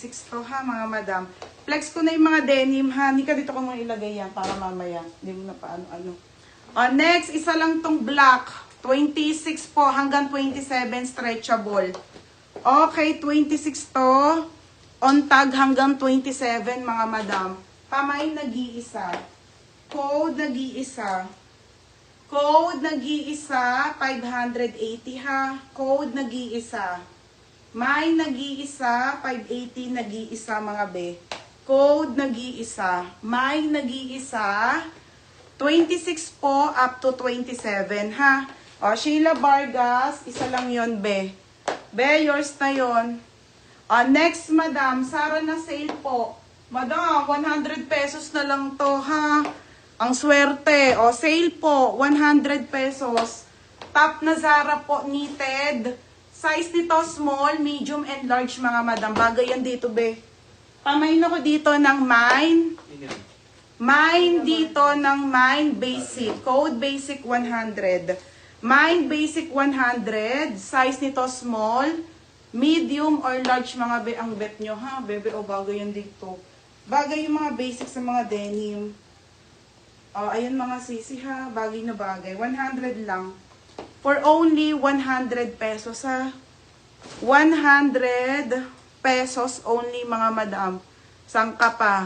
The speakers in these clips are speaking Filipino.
26 to ha, mga madam. Flex ko na yung mga denim ha. Hindi ka dito ko muna ilagay yan para mamaya. Hindi mo na paano-ano. Next, isa lang tong black. 26 po hanggang 27 stretchable. Okay, 26 to. On tag hanggang 27 mga madam. Pamay nag-iisa. Code nag-iisa. Code nag-iisa, 580 ha. Code nag-iisa. May nag-iisa, 580 nag-iisa mga be. Code nag-iisa. May nag-iisa, 26 po up to 27 ha. O, Sheila Vargas, isa lang yon be. Be, yours na yon. Next, madam, Sara na sale po. Madam, 100 pesos na lang to ha. Ang swerte. O, sale po, 100 pesos. Top na Zara po, knitted. Size nito, small, medium, and large mga madam. Bagay yan dito, be. Pamain ako dito ng mine. Mine dito ng mine basic. Code basic 100. Mine basic 100. Size nito, small, medium, or large mga be. Ang bet nyo, ha? Bebe, o bagay yan dito. Bagay yung mga basic sa mga denim. Ayan mga sisi ha, bagay na bagay. 100 lang. For only 100 pesos ha. 100 pesos only mga madam. Sangka pa.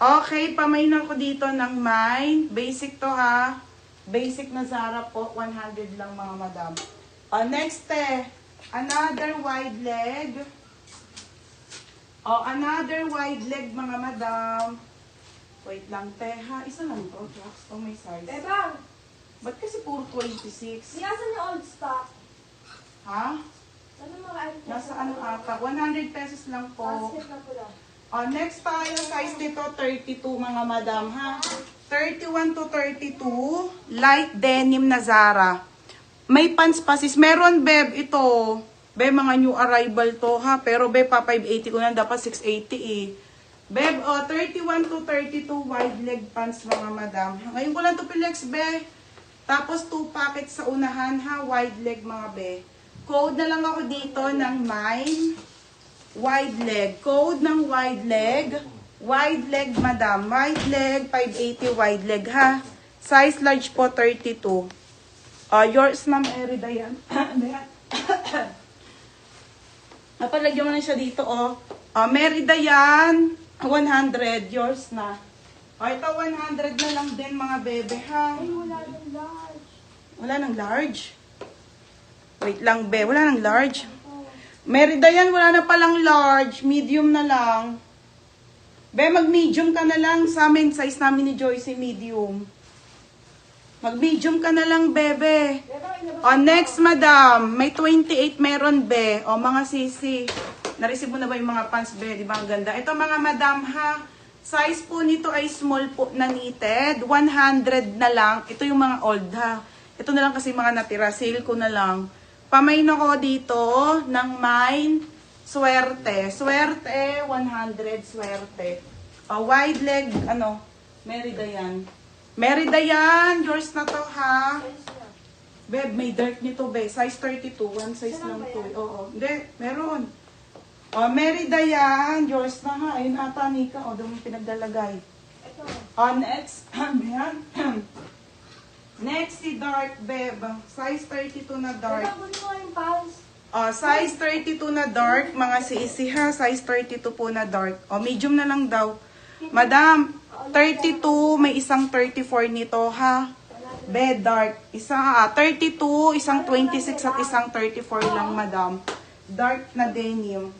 Okay, pamainan ko dito ng mine. Basic to ha. Basic na Zara po. 100 lang mga madam. Next another wide leg. Another wide leg mga madam. Wait lang, ha. Isa lang to. Drugs. May size. Bebang! Ba't kasi puro 26? Sinasan yung old stock? Ha? Ano mga item? Nasa ano ata? 100 pesos lang po. Basket na pula. Next tayo, size nito, 32 mga madam, ha? 31 to 32. Light denim na Zara. May pants pa sis. Meron, beb, ito. Beb, mga new arrival to, ha? Pero, beb, pa 580 ko na. Dapat 680 eh. Beb, 31 to 32 wide leg pants mga madam. Ngayon ko lang to pilex, be. Tapos 2 packets sa unahan ha, wide leg mga be. Code na lang ako dito ng mine. Wide leg. Code ng wide leg. Wide leg madam. Wide leg, 580 wide leg ha. Size large po, 32. Yours ma'am Erida yan. Napalagyan mo na siya dito Merida yan. 100, yours na. Ito 100 na lang din mga bebe ha. Ay, wala ng large. Wala ng large? Wait lang be, wala ng large. Merida yan, wala na palang large. Medium na lang. Be, mag-medium ka na lang sa amin. Size namin ni Joyce, medium. Mag-medium ka na lang, bebe. Next, madam. May 28 meron, be. Mga sisi. Na-receive mo na ba yung mga pants, be? Di ba ang ganda? Ito, mga madam, ha. Size po nito ay small po na knitted. 100 na lang. Ito yung mga old, ha. Ito na lang kasi mga natira. Sale ko na lang. Pamain ako dito ng mine. Swerte. Swerte, 100. Swerte. Wide leg, Merida yan. Merida yan. Yours na to, ha. Beb, may dark nito, be. Size 32. One size lang to. Oo. Hindi, meron. Merida yan. Yours na, ha. Ayun ata, Nika. Doon mo pinagdalagay. Ito. Next. Next, si dark, beb. Size 32 na dark. Bebang, kunin mo yung pants. Size 32 na dark, mga siisi ha. Size 32 po na dark. Medium na lang daw. Madam, 32, may isang 34 nito ha. Be, dark. Isa 32, isang 26 at isang 34 lang, madam. Dark na denim.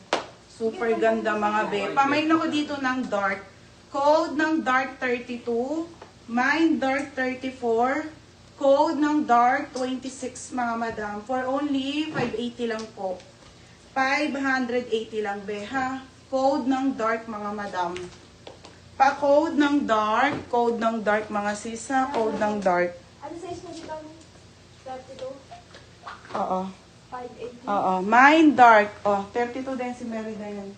Super ganda mga be. Pamain ako dito ng dark. Code ng dark 32. Mine dark 34. Code ng dark 26 mga madam. For only 580 lang po. 580 lang be ha. Code ng dark mga madam. Pa-code ng dark mga sisa. Code ng dark. Ano size mo dito? 32? Oo. 580? Oo. Mine dark. 32 din si Merida yan.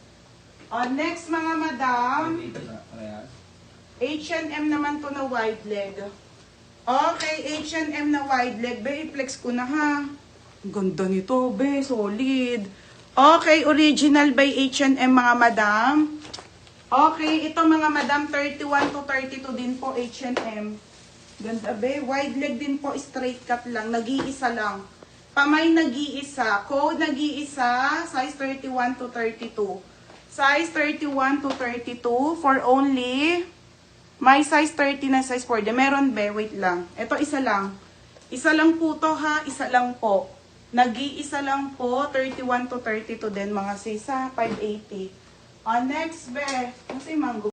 Next mga madam. H&M naman to na wide leg. Okay, H&M na wide leg. Be, i-flex ko na ha. Ang ganda nito, be. Solid. Okay, original by H&M mga madam. Okay, ito mga madam, 31 to 32 din po H&M. Ganda be, wide leg din po, straight cut lang, nag-iisa lang. Pamay nag-iisa, code nag-iisa, size 31 to 32. Size 31 to 32 for only, may size 30 na size 40. Meron be, wait lang. Ito isa lang. Isa lang po to ha, isa lang po. Nag-iisa lang po, 31 to 32 din mga sis ha, 580. Next be, kasi mango.